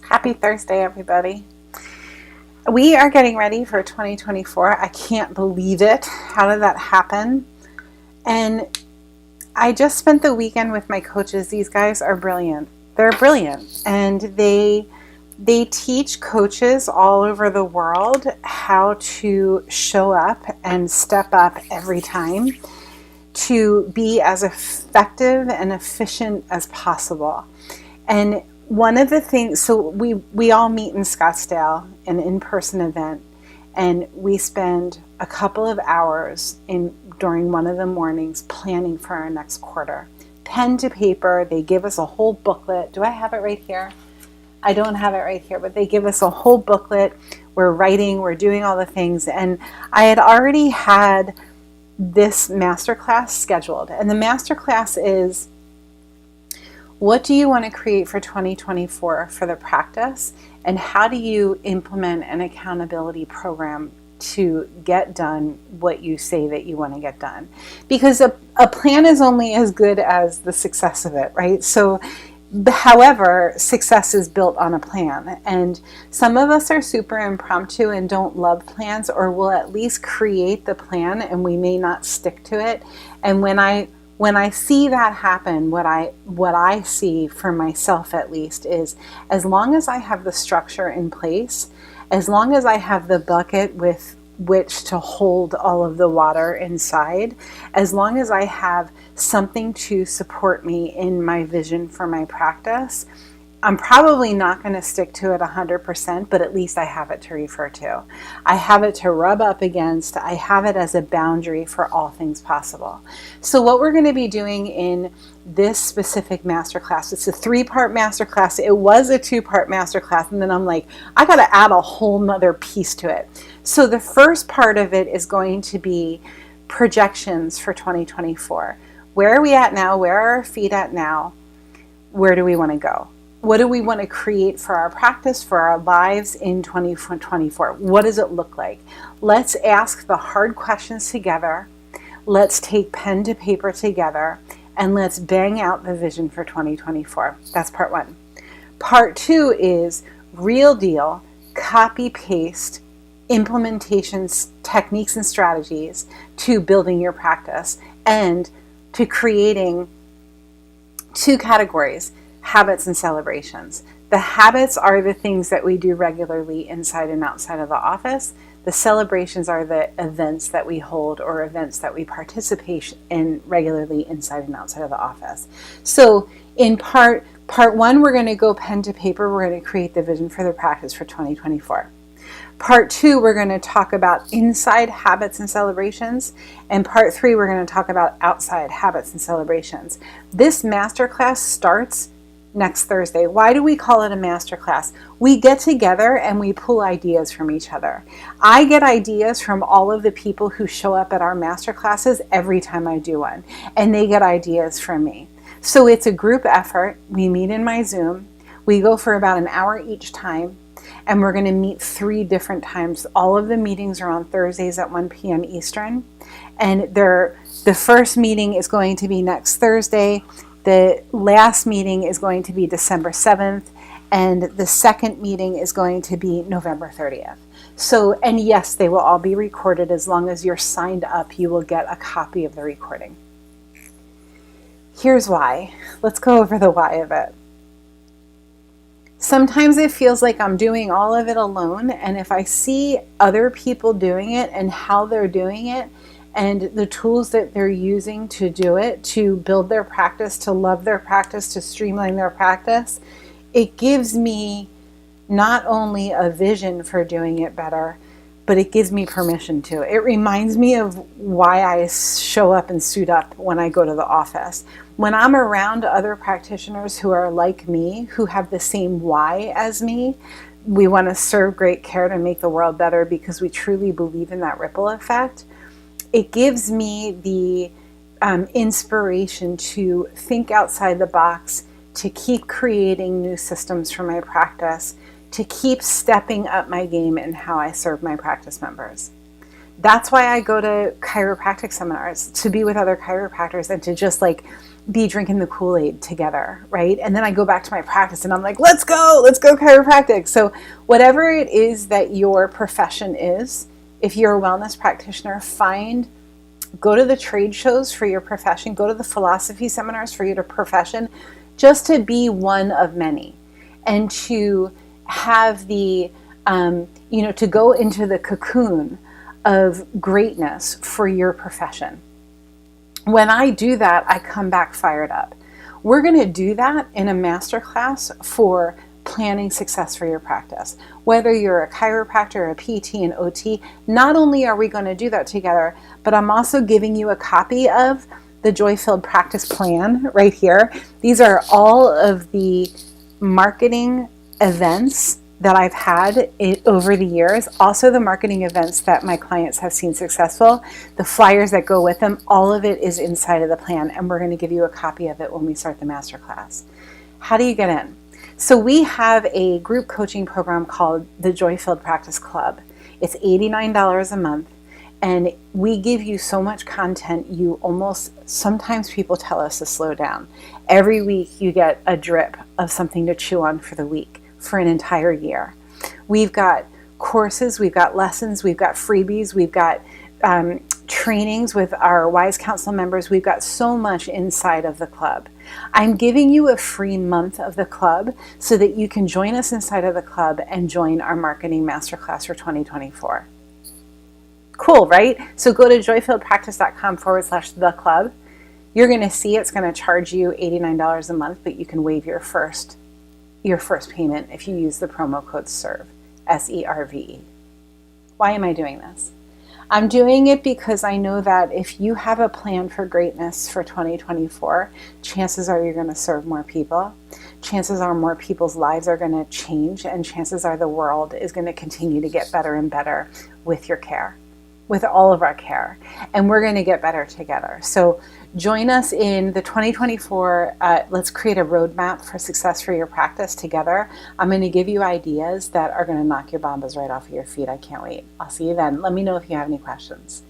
Happy Thursday, everybody. We are getting ready for 2024. I can't believe it. How did that happen? And I just spent the weekend with my coaches. These guys are brilliant. They're brilliant. And they teach coaches all over the world how to show up and step up every time to be as effective and efficient as possible. And one of the things, so we all meet in Scottsdale, an in-person event, and we spend a couple of hours during one of the mornings planning for our next quarter. Pen to paper, they give us a whole booklet. Do I have it right here? I don't have it right here, but they give us a whole booklet. We're writing, we're doing all the things. And I had already had this masterclass scheduled. And the masterclass is, what do you want to create for 2024 for the practice? And how do you implement an accountability program to get done what you say that you want to get done? Because a plan is only as good as the success of it, right? So, however, success is built on a plan. And some of us are super impromptu and don't love plans, or will at least create the plan and we may not stick to it. And when I see that happen, what I see for myself at least is, as long as I have the structure in place, as long as I have the bucket with which to hold all of the water inside, as long as I have something to support me in my vision for my practice, I'm probably not going to stick to it 100%, but at least I have it to refer to. I have it to rub up against. I have it as a boundary for all things possible. So what we're going to be doing in this specific masterclass, it's a 3-part masterclass. It was a 2-part masterclass, and then I'm like, I got to add a whole nother piece to it. So the first part of it is going to be projections for 2024. Where are we at now? Where are our feet at now? Where do we want to go? What do we want to create for our practice, for our lives in 2024? What does it look like? Let's ask the hard questions together. Let's take pen to paper together, and let's bang out the vision for 2024. That's part 1. Part 2 is real deal, copy paste, implementations, techniques and strategies to building your practice and to creating 2 categories: habits and celebrations. The habits are the things that we do regularly inside and outside of the office. The celebrations are the events that we hold or events that we participate in regularly inside and outside of the office. So in part 1, we're going to go pen to paper. We're going to create the vision for the practice for 2024. Part 2, we're going to talk about inside habits and celebrations. And part 3, we're going to talk about outside habits and celebrations. This masterclass starts next Thursday. Why do we call it a masterclass? We get together and we pull ideas from each other. I get ideas from all of the people who show up at our masterclasses every time I do one, and they get ideas from me. So it's a group effort. We meet in my Zoom. We go for about an hour each time, and we're going to meet 3 different times. All of the meetings are on Thursdays at 1 p.m. Eastern, and the first meeting is going to be next Thursday. The last meeting is going to be December 7th, and the second meeting is going to be November 30th. So, and yes, they will all be recorded. As long as you're signed up, you will get a copy of the recording. Here's why. Let's go over the why of it. Sometimes it feels like I'm doing all of it alone, and if I see other people doing it and how they're doing it, and the tools that they're using to do it, to build their practice, to love their practice, to streamline their practice, it gives me not only a vision for doing it better, but it gives me permission to. It reminds me of why I show up and suit up when I go to the office. When I'm around other practitioners who are like me, who have the same why as me, we want to serve great care to make the world better because we truly believe in that ripple effect. It gives me the inspiration to think outside the box, to keep creating new systems for my practice, to keep stepping up my game in how I serve my practice members. That's why I go to chiropractic seminars, to be with other chiropractors and to just be drinking the Kool-Aid together, right? And then I go back to my practice and I'm like, let's go chiropractic. So whatever it is that your profession is, if you're a wellness practitioner, go to the trade shows for your profession, go to the philosophy seminars for your profession, just to be one of many, and to have the, to go into the cocoon of greatness for your profession. When I do that, I come back fired up. We're going to do that in a masterclass for planning success for your practice. Whether you're a chiropractor, a PT, an OT, not only are we going to do that together, but I'm also giving you a copy of the Joy-Filled Practice Plan right here. These are all of the marketing events that I've had over the years, also the marketing events that my clients have seen successful, the flyers that go with them, all of it is inside of the plan, and we're going to give you a copy of it when we start the masterclass. How do you get in? So we have a group coaching program called the Joy-Filled Practice Club. It's $89 a month, and we give you so much content, sometimes people tell us to slow down. Every week you get a drip of something to chew on for the week, for an entire year. We've got courses, we've got lessons, we've got freebies, we've got trainings with our Wise Counsel members. We've got so much inside of the club. I'm giving you a free month of the club so that you can join us inside of the club and join our marketing masterclass for 2024. Cool, right? So go to joyfilledpractice.com/the club. You're going to see it's going to charge you $89 a month, but you can waive your first payment if you use the promo code SERVE, SERVE. Why am I doing this? I'm doing it because I know that if you have a plan for greatness for 2024, chances are you're going to serve more people. Chances are more people's lives are going to change, and chances are the world is going to continue to get better and better with your care, with all of our care, and we're going to get better together. So join us in the 2024, let's create a roadmap for success for your practice together. I'm going to give you ideas that are going to knock your bombas right off of your feet. I can't wait. I'll see you then. Let me know if you have any questions.